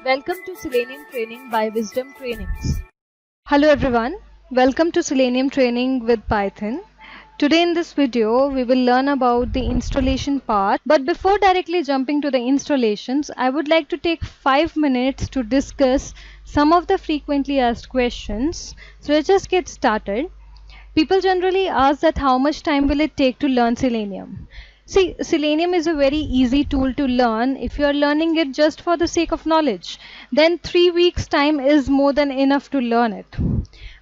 Welcome to Selenium Training by Wisdom Trainings. Hello everyone, welcome to Selenium Training with Python. Today in this video we will learn about the installation part, but before directly jumping to the installations, I would like to take 5 minutes to discuss some of the frequently asked questions. So let's just get started. People generally ask that how much time will it take to learn Selenium? See, Selenium is a very easy tool to learn if you are learning it just for the sake of knowledge. Then 3 weeks time is more than enough to learn it.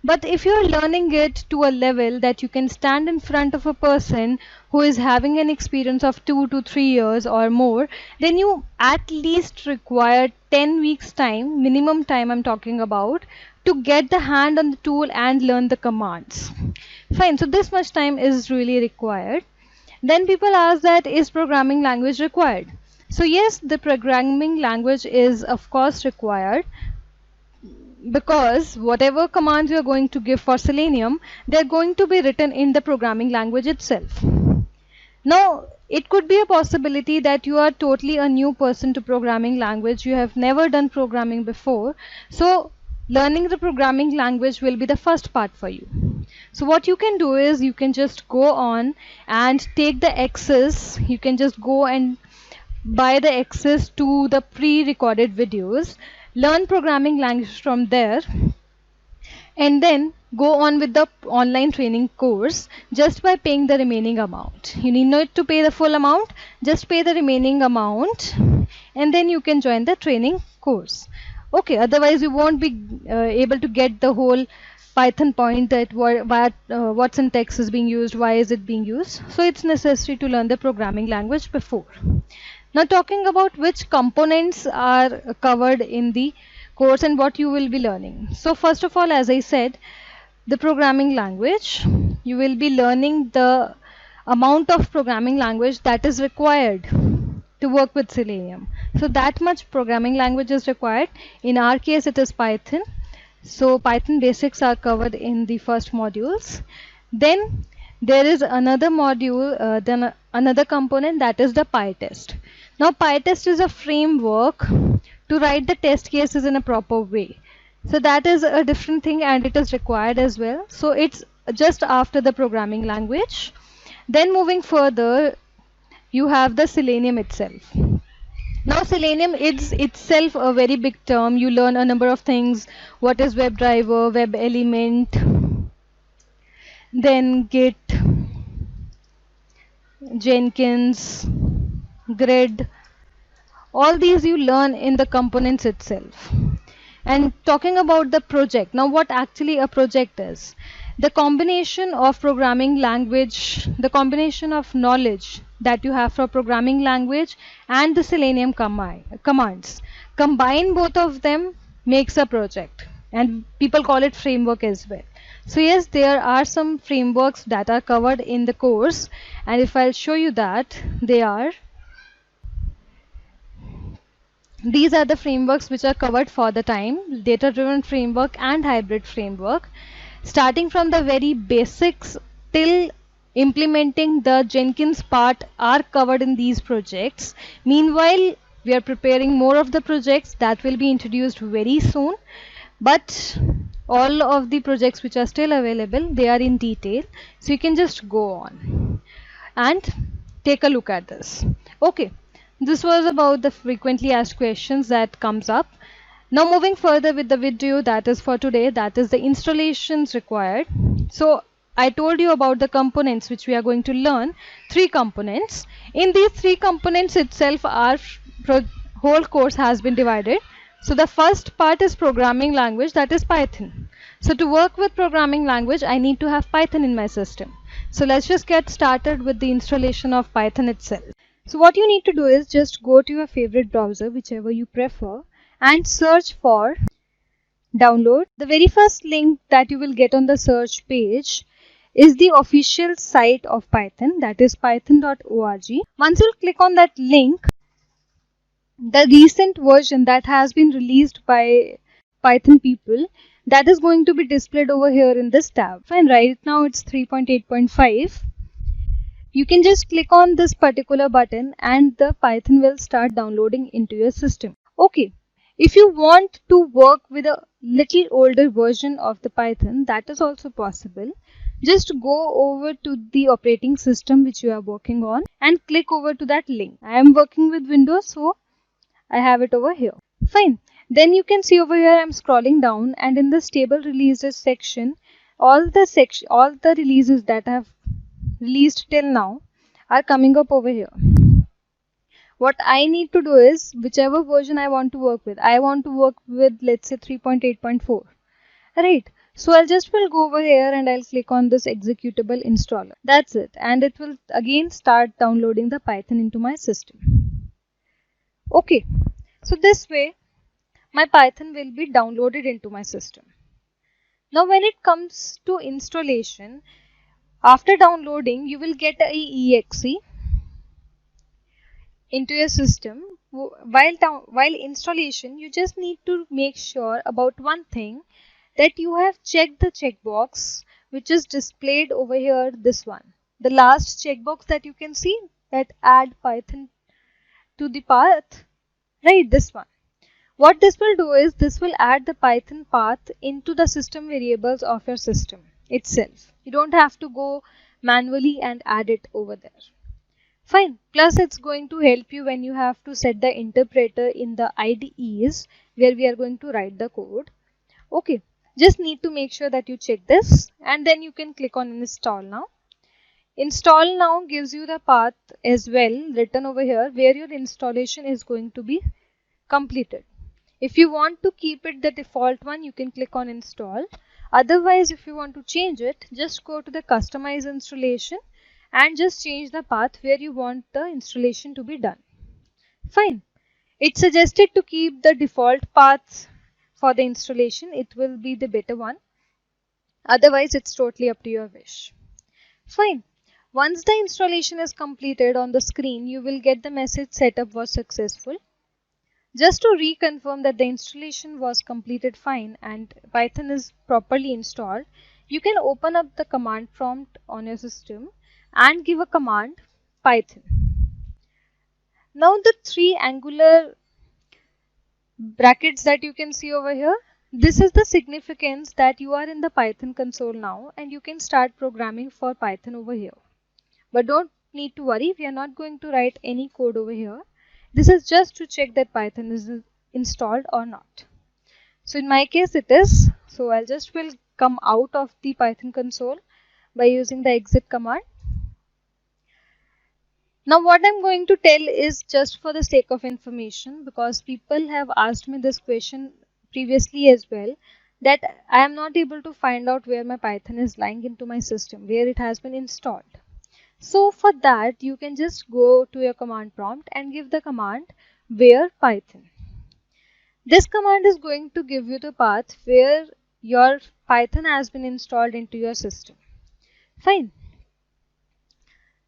But if you are learning it to a level that you can stand in front of a person who is having an experience of 2 to 3 years or more, then you at least require 10 weeks time, minimum time I'm talking about, to get the hand on the tool and learn the commands. Fine, so this much time is really required. Then people ask that is programming language required? So yes, the programming language is of course required, because whatever commands you are going to give for Selenium, they are going to be written in the programming language itself. Now, it could be a possibility that you are totally a new person to programming language, you have never done programming before, so learning the programming language will be the first part for you. So what you can do is you can just go on and take the access, you can just go and buy the access to the pre-recorded videos, learn programming language from there, and then go on with the online training course just by paying the remaining amount. You need not to pay the full amount, just pay the remaining amount and then you can join the training course. Okay, otherwise you won't be able to get the whole Python point that what syntax is being used, why is it being used. So it's necessary to learn the programming language before. Now talking about which components are covered in the course and what you will be learning. So first of all, as I said, the programming language, you will be learning the amount of programming language that is required to work with Selenium. So that much programming language is required. In our case it is Python. So Python basics are covered in the first modules. Then there is another module, then another component, that is the PyTest. Now PyTest is a framework to write the test cases in a proper way. So that is a different thing and it is required as well. So it's just after the programming language. Then moving further, you have the Selenium itself. Now Selenium is itself a very big term. You learn a number of things. What is WebDriver, Web Element, then Git, Jenkins, Grid. All these you learn in the components itself. And talking about the project, now what actually a project is? The combination of programming language, the combination of knowledge that you have for programming language and the Selenium commands. Combine both of them makes a project, and people call it framework as well. So yes, there are some frameworks that are covered in the course, and if I'll show you that, these are the frameworks which are covered for the time: data-driven framework and hybrid framework. Starting from the very basics till implementing the Jenkins part are covered in these projects. Meanwhile, we are preparing more of the projects that will be introduced very soon. But all of the projects which are still available, they are in detail. So you can just go on and take a look at this. Okay. This was about the frequently asked questions that comes up. Now moving further with the video that is for today, that is the installations required. So I told you about the components which we are going to learn, 3 components. In these 3 components itself, our whole course has been divided. So the first part is programming language, that is Python. So to work with programming language, I need to have Python in my system. So let's just get started with the installation of Python itself. So what you need to do is just go to your favorite browser, whichever you prefer, and search for download. The very first link that you will get on the search page is the official site of Python, that is python.org. Once you click on that link, the recent version that has been released by Python people, that is going to be displayed over here in this tab. And right now it's 3.8.5. You can just click on this particular button and the Python will start downloading into your system. Okay, If you want to work with a little older version of the Python, that is also possible. Just go over to the operating system which you are working on and click over to that link. I am working with Windows, so I have it over here. Fine. Then you can see over here I'm scrolling down, and in the stable releases section, all the releases that I have released till now are coming up over here. What I need to do is, whichever version I want to work with, I want to work with, let's say, 3.8.4. Right. So I'll will go over here and I'll click on this executable installer. That's it. And it will again start downloading the Python into my system. Okay. So this way, my Python will be downloaded into my system. Now when it comes to installation, after downloading, you will get a exe into your system. While installation, you just need to make sure about one thing, that you have checked the checkbox which is displayed over here, this one. The last checkbox that you can see, that add Python to the path, right, this one. What this will do is, this will add the Python path into the system variables of your system itself. You don't have to go manually and add it over there. Fine. Plus it's going to help you when you have to set the interpreter in the IDEs where we are going to write the code. Okay. Just need to make sure that you check this, and then you can click on install now. Install now gives you the path as well written over here where your installation is going to be completed. If you want to keep it the default one, you can click on install. Otherwise, if you want to change it, just go to the customize installation and just change the path where you want the installation to be done. Fine. It's suggested to keep the default paths for the installation. It will be the better one. Otherwise, it's totally up to your wish. Fine. Once the installation is completed, on the screen, you will get the message setup was successful. Just to reconfirm that the installation was completed fine and Python is properly installed, you can open up the command prompt on your system and give a command Python. Now the three angular brackets that you can see over here, this is the significance that you are in the Python console now and you can start programming for Python over here. But don't need to worry, we are not going to write any code over here. This is just to check that Python is installed or not. So in my case it is. So I'll will come out of the Python console by using the exit command. Now what I'm going to tell is just for the sake of information, because people have asked me this question previously as well, that I am not able to find out where my Python is lying into my system, where it has been installed. So for that, you can just go to your command prompt and give the command where Python. This command is going to give you the path where your Python has been installed into your system. Fine.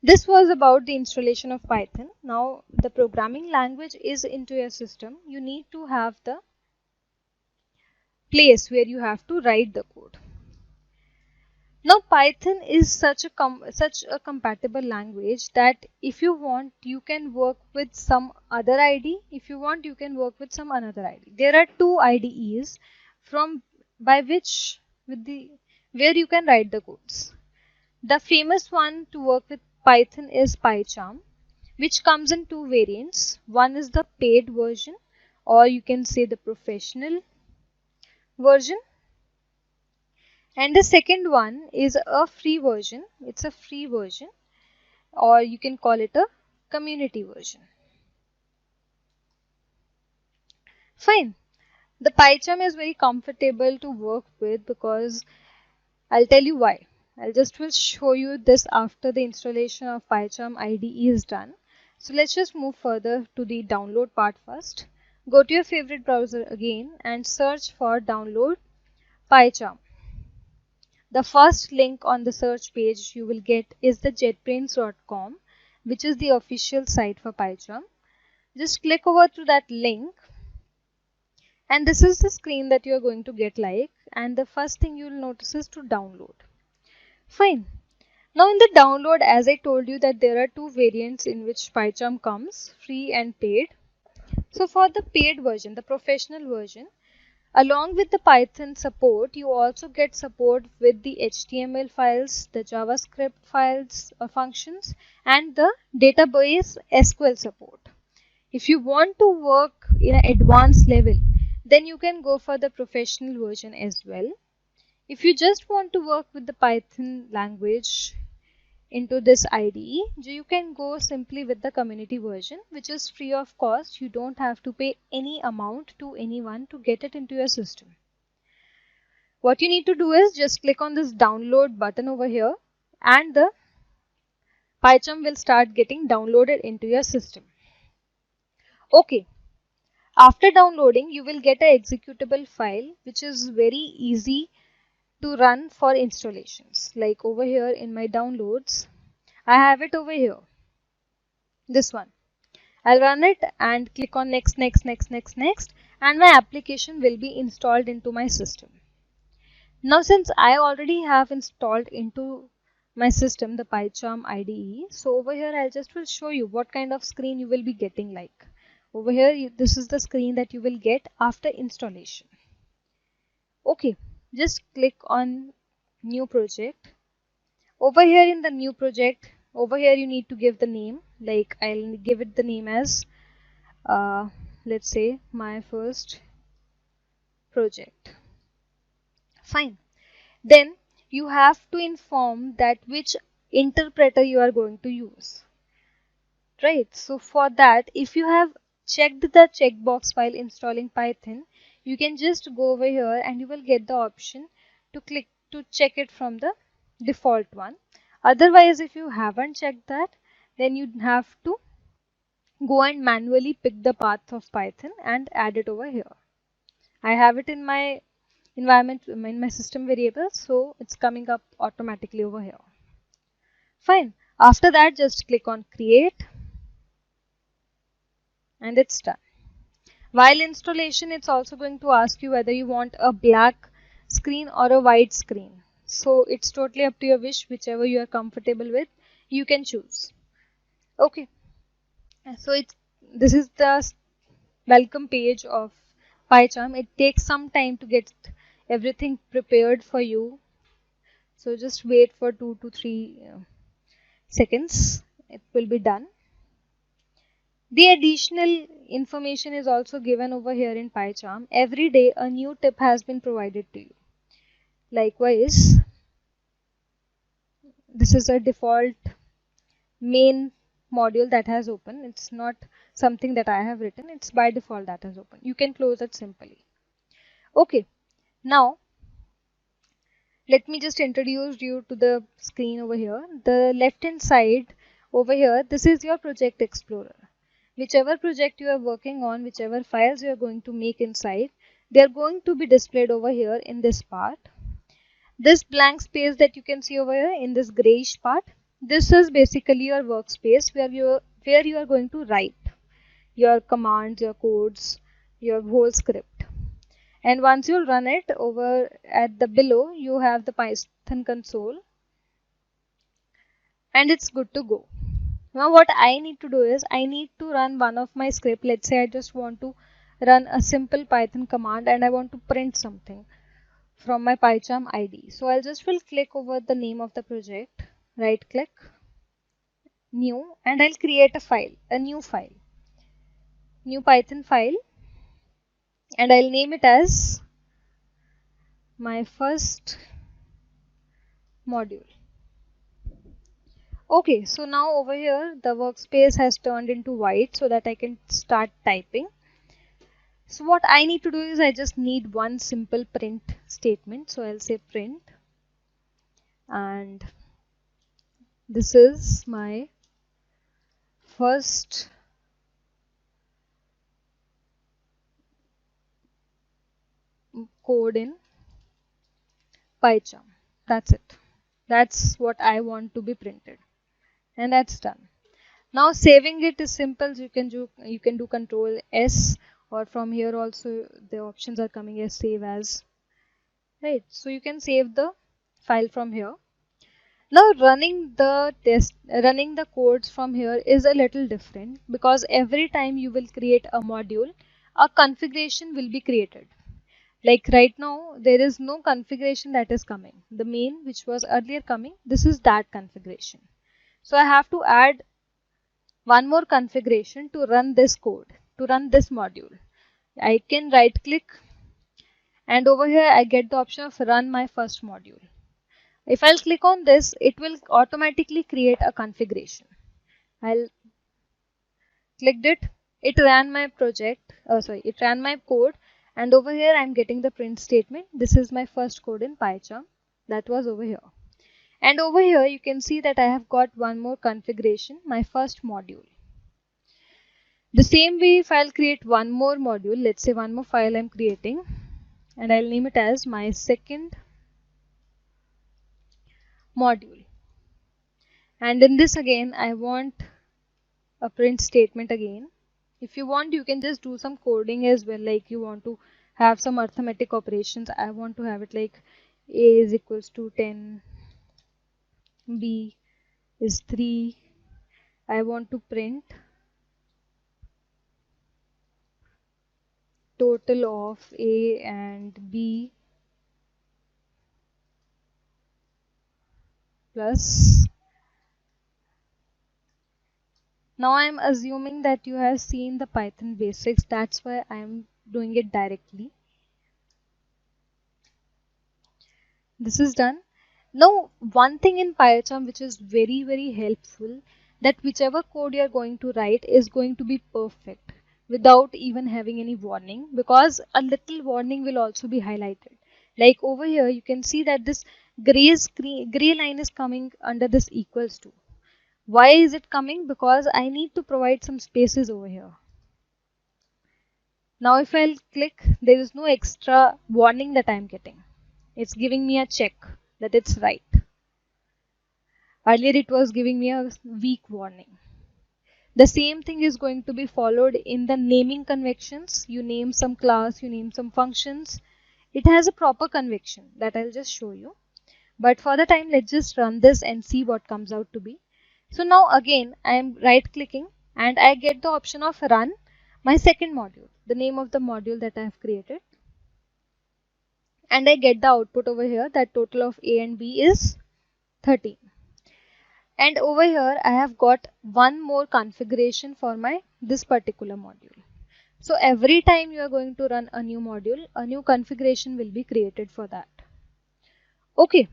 This was about the installation of Python. Now the programming language is into your system. You need to have the place where you have to write the code. Now Python is such a compatible language that if you want, you can work with some other IDE. If you want, you can work with some another IDE. There are two IDEs where you can write the codes. The famous one to work with Python is PyCharm, which comes in two variants. One is the paid version, or you can say the professional version. And the second one is a free version. It's a free version, or you can call it a community version. Fine. The PyCharm is very comfortable to work with because I'll tell you why. Will show you this after the installation of PyCharm IDE is done. So let's just move further to the download part first. Go to your favorite browser again and search for download PyCharm. The first link on the search page you will get is the jetbrains.com, which is the official site for PyCharm. Just click over to that link and this is the screen that you are going to get like, and the first thing you will notice is to download. Fine. Now in the download, as I told you that there are two variants in which PyCharm comes, free and paid. So for the paid version, the professional version, along with the Python support, you also get support with the HTML files, the JavaScript files or functions, and the database SQL support. If you want to work in an advanced level, then you can go for the professional version as well. If you just want to work with the Python language into this IDE, you can go simply with the community version, which is free of cost. You don't have to pay any amount to anyone to get it into your system. What you need to do is just click on this download button over here, and the PyCharm will start getting downloaded into your system. Okay, after downloading, you will get an executable file which is very easy to run for installations. Like over here in my downloads, I have it over here, this one. I'll run it and click on next, next, next, next, next, and my application will be installed into my system. Now since I already have installed into my system the PyCharm IDE, so over here I'll just will show you what kind of screen you will be getting like. Over here, this is the screen that you will get after installation. Okay, just click on new project. Over here in the new project, over here you need to give the name, like I'll give it the name as let's say my first project. Fine. Then you have to inform that which interpreter you are going to use. Right. So for that, if you have checked the checkbox while installing Python, you can just go over here and you will get the option to click to check it from the default one. Otherwise, if you haven't checked that, then you have to go and manually pick the path of Python and add it over here. I have it in my environment, in my system variables, so it's coming up automatically over here. Fine. After that, just click on create and it's done. While installation, it's also going to ask you whether you want a black screen or a white screen. So it's totally up to your wish, whichever you are comfortable with, you can choose. Okay. So this is the welcome page of PyCharm. It takes some time to get everything prepared for you. So just wait for 2 to 3 seconds. It will be done. The additional information is also given over here in PyCharm. Every day a new tip has been provided to you. Likewise, this is a default main module that has opened. It's not something that I have written. It's by default that has opened. You can close it simply. Okay. Now, let me just introduce you to the screen over here. The left hand side over here, this is your project explorer. Whichever project you are working on, whichever files you are going to make inside, they are going to be displayed over here in this part. This blank space that you can see over here in this grayish part, this is basically your workspace where you are going to write your commands, your codes, your whole script. And once you run it, over at the below you have the Python console and it's good to go. Now what I need to do is I need to run one of my script. Let's say I just want to run a simple Python command and I want to print something from my PyCharm ID. So I'll just will click over the name of the project, right click, new, and I'll create a file, a new Python file, and I'll name it as my first module. Okay, so now over here the workspace has turned into white so that I can start typing. So what I need to do is I just need one simple print statement. So I'll say print, and this is my first code in PyCharm. That's it. That's what I want to be printed. And that's done. Now saving it is simple. You can do Control S, or from here also the options are coming as save as. Right. So you can save the file from here. Now running the codes from here is a little different, because every time you will create a module, a configuration will be created. Like right now, there is no configuration that is coming. The main, which was earlier coming, this is that configuration. So I have to add one more configuration to run this code, to run this module. I can right click, and over here I get the option of run my first module. If I'll click on this, it will automatically create a configuration. I'll clicked it, it ran my it ran my code, and over here I'm getting the print statement. This is my first code in PyCharm. That was over here. And over here you can see that I have got one more configuration, my first module. The same way, if I'll create one more module, let's say one more file I'm creating, and I'll name it as my second module. And in this again, I want a print statement again. If you want, you can just do some coding as well, like you want to have some arithmetic operations. I want to have it like a is equals to 10, b is 3. I want to print total of a and b plus. Now I am assuming that you have seen the Python basics, that's why I am doing it directly. This is done. Now one thing in PyCharm which is very helpful, that whichever code you are going to write is going to be perfect without even having any warning, because a little warning will also be highlighted. Like over here you can see that this gray line is coming under this equals to. Why is it coming? Because I need to provide some spaces over here. Now if I'll click, there is no extra warning that I'm getting. It's giving me a check that it's right. Earlier it was giving me a weak warning. The same thing is going to be followed in the naming conventions. You name some class, you name some functions. It has a proper convention that I'll just show you. But for the time, let's just run this and see what comes out to be. So now again, I am right clicking and I get the option of run my second module, the name of the module that I have created. And I get the output over here that total of a and b is 13. And over here I have got one more configuration for this particular module. So every time you are going to run a new module, a new configuration will be created for that. Okay,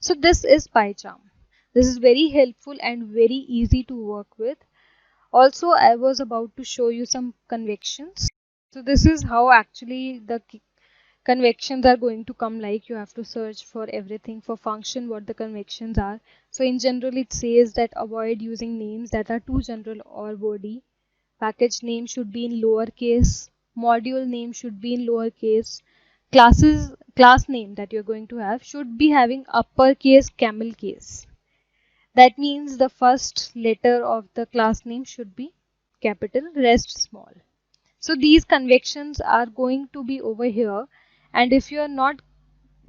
so this is PyCharm. This is very helpful and very easy to work with. Also, I was about to show you some convections. So this is how actually the convections are going to come. Like you have to search for everything for function, what the convections are. So in general, it says that avoid using names that are too general or wordy. Package name should be in lowercase. Module name should be in lowercase. Class name that you're going to have should be having uppercase camel case. That means the first letter of the class name should be capital, rest small. So these convections are going to be over here, and if you are not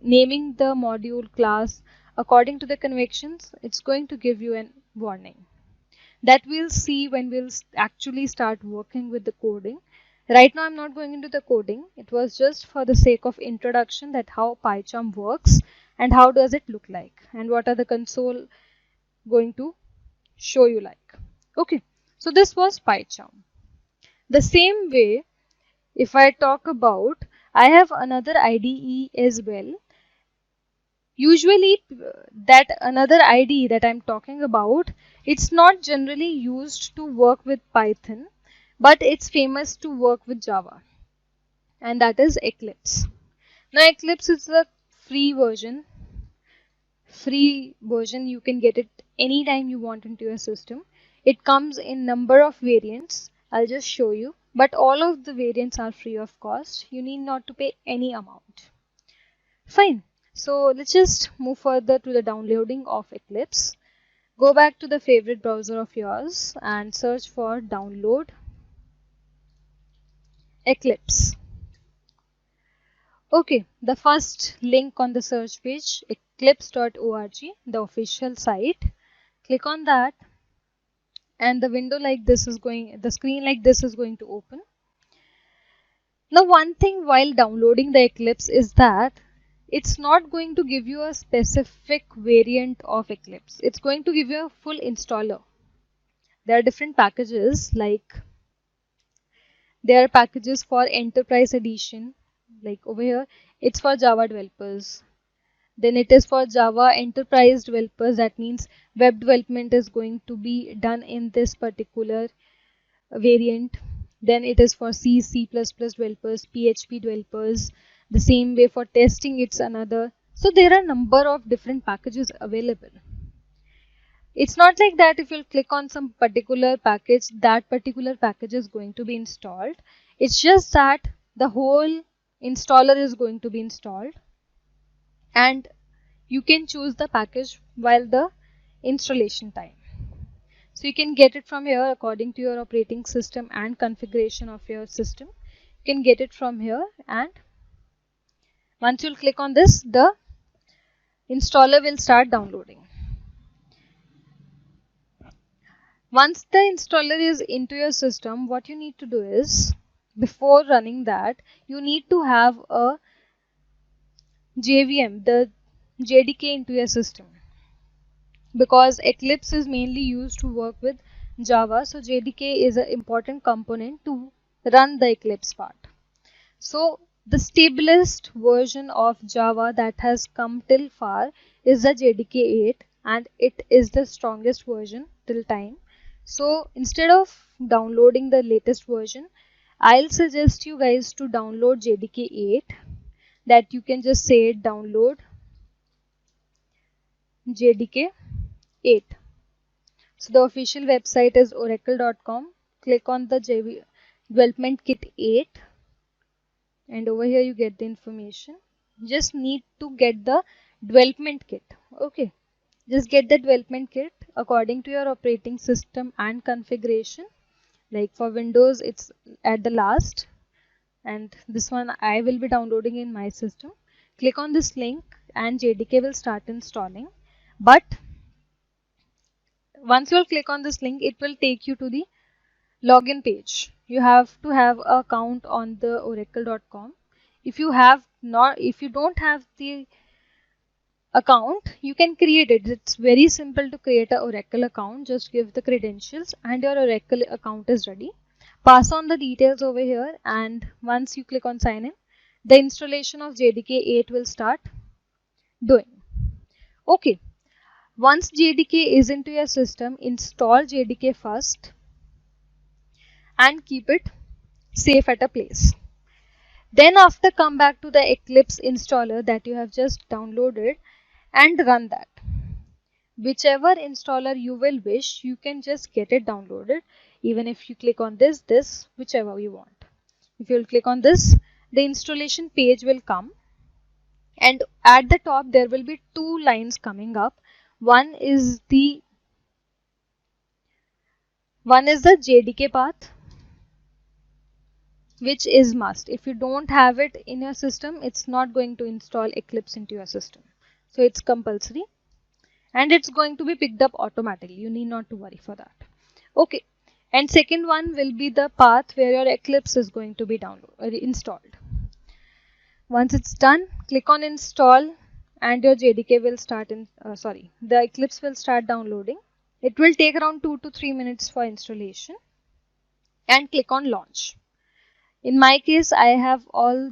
naming the module class according to the convections, it's going to give you a warning. That we'll see when we'll actually start working with the coding. Right now I'm not going into the coding. It was just for the sake of introduction that how PyCharm works and how does it look like and what are the console going to show you like. Okay, so this was PyCharm. The same way, if I talk about, I have another IDE as well. Usually that another IDE that I'm talking about, it's not generally used to work with Python, but it's famous to work with Java, and that is Eclipse. Now Eclipse is a free version. You can get it anytime you want into your system. It comes in number of variants. I'll just show you, but all of the variants are free of cost. You need not to pay any amount. Fine. So let's just move further to the downloading of Eclipse. Go back to the favorite browser of yours and search for download Eclipse. Okay, the first link on the search page, eclipse.org, the official site. Click on that, and the screen like this is going to open. Now, one thing while downloading the Eclipse is that it's not going to give you a specific variant of Eclipse. It's going to give you a full installer. There are different packages, like there are packages for Enterprise Edition, like over here, it's for Java developers. Then it is for Java Enterprise developers. That means web development is going to be done in this particular variant. Then it is for C, C++ developers, PHP developers. The same way for testing, it's another. So there are a number of different packages available. It's not like that if you'll click on some particular package, that particular package is going to be installed. It's just that the whole installer is going to be installed, and you can choose the package while the installation time. So you can get it from here according to your operating system and configuration of your system. You can get it from here, and once you'll click on this, the installer will start downloading. Once the installer is into your system, what you need to do is, before running that, you need to have a JVM, the JDK into your system, because Eclipse is mainly used to work with Java. So JDK is an important component to run the Eclipse part. So the stablest version of Java that has come till far is the JDK 8, and it is the strongest version till time. So instead of downloading the latest version, I'll suggest you guys to download JDK 8. That you can just say download JDK 8. So the official website is oracle.com. Click on the development kit 8, and over here you get the information. Just need to get the development kit. Okay, just get the development kit according to your operating system and configuration. Like for Windows, it's at the last, and this one I will be downloading in my system. Click on this link and JDK will start installing. But once you will click on this link, it will take you to the login page. You have to have an account on the oracle.com. If you don't have the account, you can create it. It's very simple to create an Oracle account. Just give the credentials and your Oracle account is ready. Pass on the details over here, and once you click on sign in, the installation of JDK 8 will start doing. Okay, once JDK is into your system, install JDK first and keep it safe at a place. Then after, come back to the Eclipse installer that you have just downloaded and run that. Whichever installer you will wish, you can just get it downloaded. Even if you click on this, whichever you want. If you will click on this, the installation page will come, and at the top there will be two lines coming up. One is the JDK path, which is must. If you don't have it in your system, it's not going to install Eclipse into your system. So it's compulsory, and it's going to be picked up automatically. You need not to worry for that. Okay. And second one will be the path where your Eclipse is going to be installed. Once it's done, click on install, and your JDK will start the Eclipse will start downloading. It will take around 2 to 3 minutes for installation, and click on launch. In my case, I have all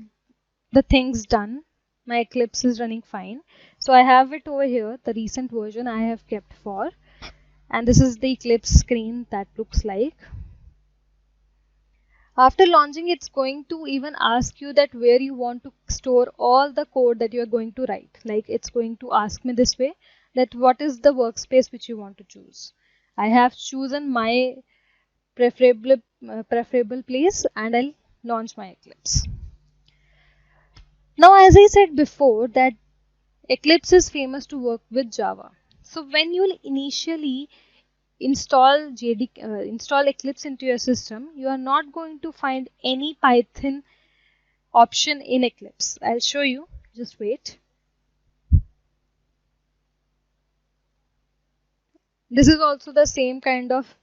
the things done. My Eclipse is running fine. So I have it over here, the recent version I have kept for. And this is the Eclipse screen that looks like. After launching, it's going to even ask you that where you want to store all the code that you are going to write. Like it's going to ask me this way, that what is the workspace which you want to choose. I have chosen my preferable place, and I'll launch my Eclipse. Now, as I said before, that Eclipse is famous to work with Java. So when you will initially install Eclipse into your system, you are not going to find any Python option in Eclipse. I'll show you. Just wait. This is also the same kind of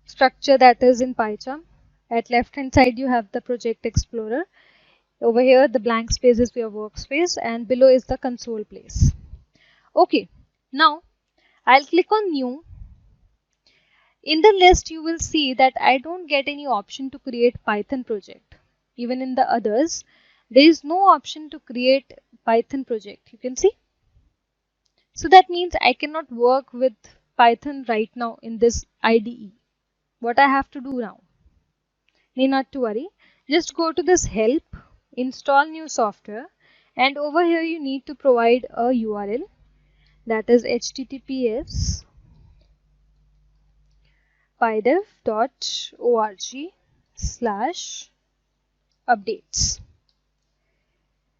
structure that is in PyCharm. At left hand side you have the project explorer. Over here the blank space is your workspace and below is the console place. Okay, now I'll click on new. In the list you will see that I don't get any option to create Python project. Even in the others there is no option to create Python project, you can see. So that means I cannot work with Python right now in this IDE. What I have to do now? Need not to worry. Just go to this help, install new software, and over here you need to provide a URL, that is https pydev.org/updates.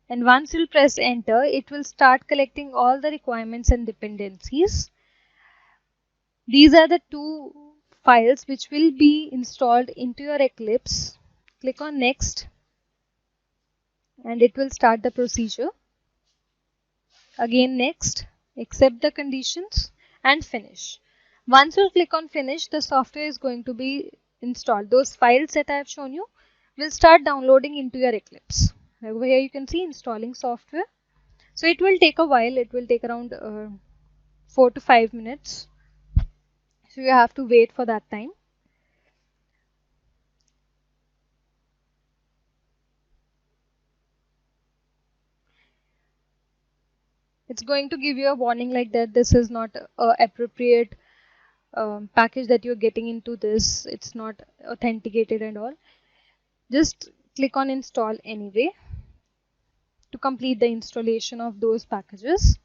And once you'll press enter, it will start collecting all the requirements and dependencies. These are the two files which will be installed into your Eclipse. Click on next and it will start the procedure. Again next, accept the conditions and finish. Once you click on finish, the software is going to be installed. Those files that I have shown you will start downloading into your Eclipse. Over here you can see installing software. So it will take a while. It will take around 4 to 5 minutes. So you have to wait for that time. It's going to give you a warning like that this is not a appropriate package that you're getting into this. It's not authenticated and all. Just click on install anyway to complete the installation of those packages.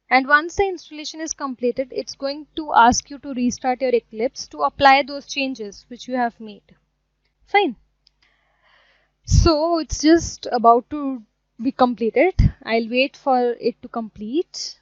And once the installation is completed, it's going to ask you to restart your Eclipse to apply those changes which you have made. Fine. So it's just about to be completed. I'll wait for it to complete.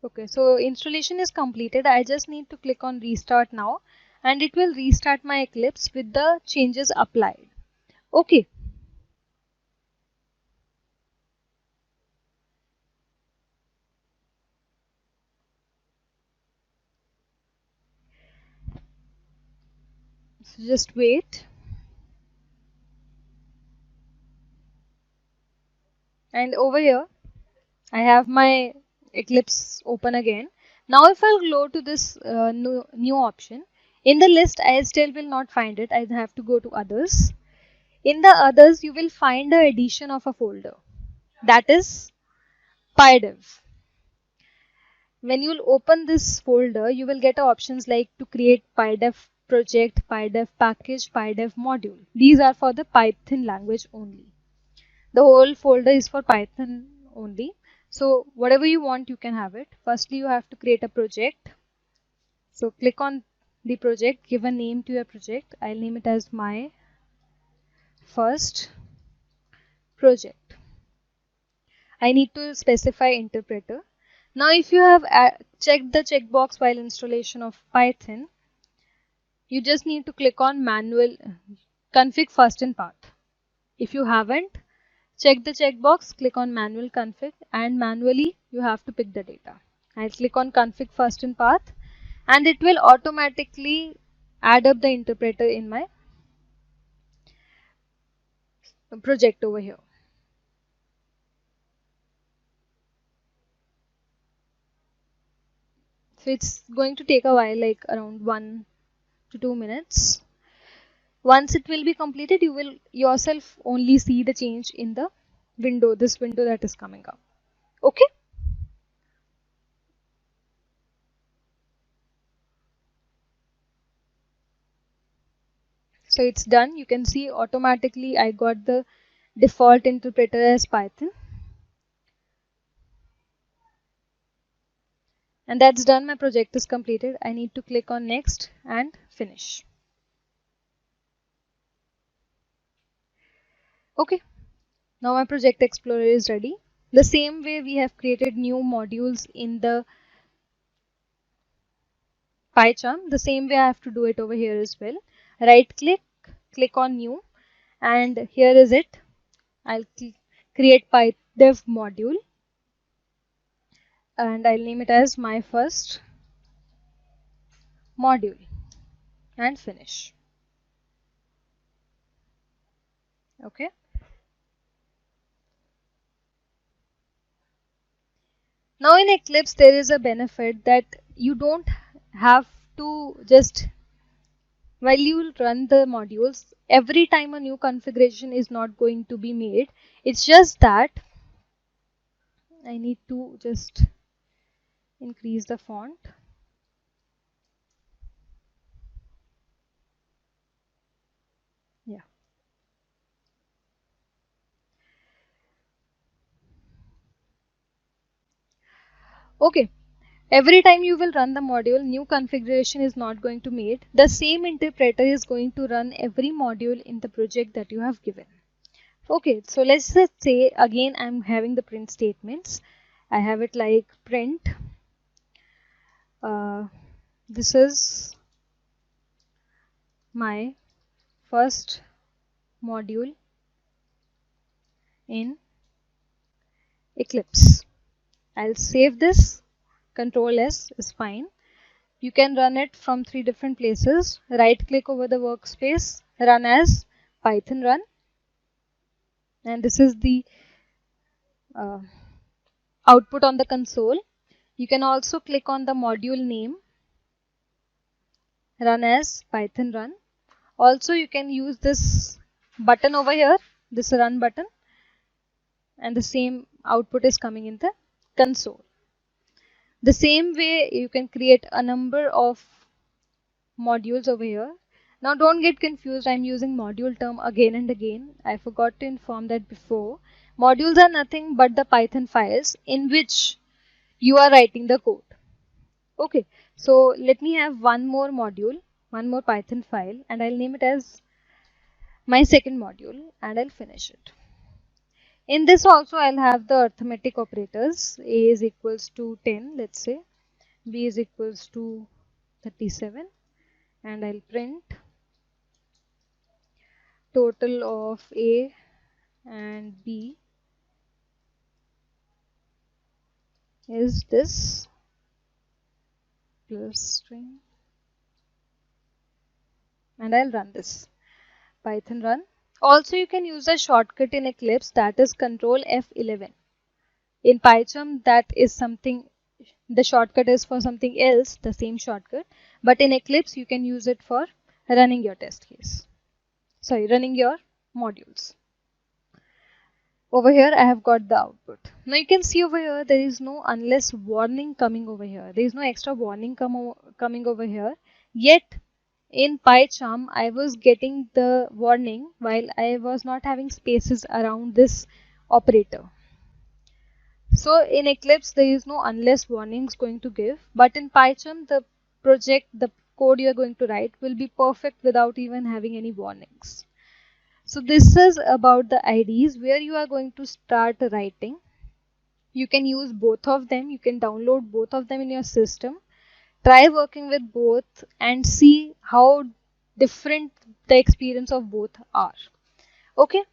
Okay, so installation is completed. I just need to click on restart now and it will restart my Eclipse with the changes applied. Okay. So just wait. And over here I have my Eclipse open again. Now if I'll go to this new option, in the list I still will not find it. I have to go to others. In the others you will find the addition of a folder, that is PyDev. When you will open this folder, you will get options like to create PyDev project, PyDev package, PyDev module. These are for the Python language only. The whole folder is for Python only. So whatever you want, you can have it. Firstly, you have to create a project. So click on the project, give a name to your project. I'll name it as my first project. I need to specify interpreter. Now if you have checked the checkbox while installation of Python, you just need to click on manual config first in path. If you haven't, check the checkbox, click on manual config and manually you have to pick the data. I'll click on config first in path and it will automatically add up the interpreter in my project over here. So it's going to take a while, like around 1 to 2 minutes. Once it will be completed, you will yourself only see the change in the window, this window that is coming up. Okay. So it's done. You can see automatically I got the default interpreter as Python. And that's done. My project is completed. I need to click on next and finish. Okay, now my project explorer is ready. The same way we have created new modules in the PyCharm, the same way I have to do it over here as well. Right click, click on new, and here is it. I'll create PyDev module and I'll name it as my first module and finish. Okay. Now in Eclipse there is a benefit that you don't have to just, while you will run the modules, every time a new configuration is not going to be made. It's just that I need to just increase the font. Yeah. Okay. Every time you will run the module, new configuration is not going to made. The same interpreter is going to run every module in the project that you have given. Okay, so let's just say again I'm having the print statements. I have it like print. This is my first module in Eclipse. I'll save this. Control S is fine. You can run it from 3 different places. Right click over the workspace, run as Python run. And this is the uh, output on the console. You can also click on the module name, run as Python run. Also you can use this button over here, this run button, and the same output is coming in the console. The same way you can create a number of modules over here. Now don't get confused, I'm using module term again and again. I forgot to inform that before. Modules are nothing but the Python files in which you are writing the code. Okay, so let me have one more module, one more Python file, and I'll name it as my second module and I'll finish it. In this also I'll have the arithmetic operators. A is equals to 10, let's say. B is equals to 37, and I'll print total of A and B is this plus string, and I'll run this. Python run. Also you can use a shortcut in Eclipse, that is Control F11. In PyCharm that is something, the shortcut is for something else, the same shortcut, but in Eclipse you can use it for running your test case. Sorry, running your modules. Over here I have got the output. Now you can see over here there is no unless warning coming over here. There is no extra warning coming over here. Yet in PyCharm I was getting the warning while I was not having spaces around this operator. So in Eclipse there is no unless warnings going to give, but in PyCharm the project, the code you are going to write will be perfect without even having any warnings. So this is about the IDEs where you are going to start writing. You can use both of them. You can download both of them in your system. Try working with both and see how different the experience of both are. Okay,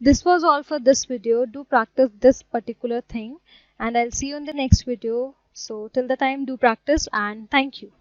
this was all for this video. Do practice this particular thing and I'll see you in the next video. So till the time, do practice and thank you.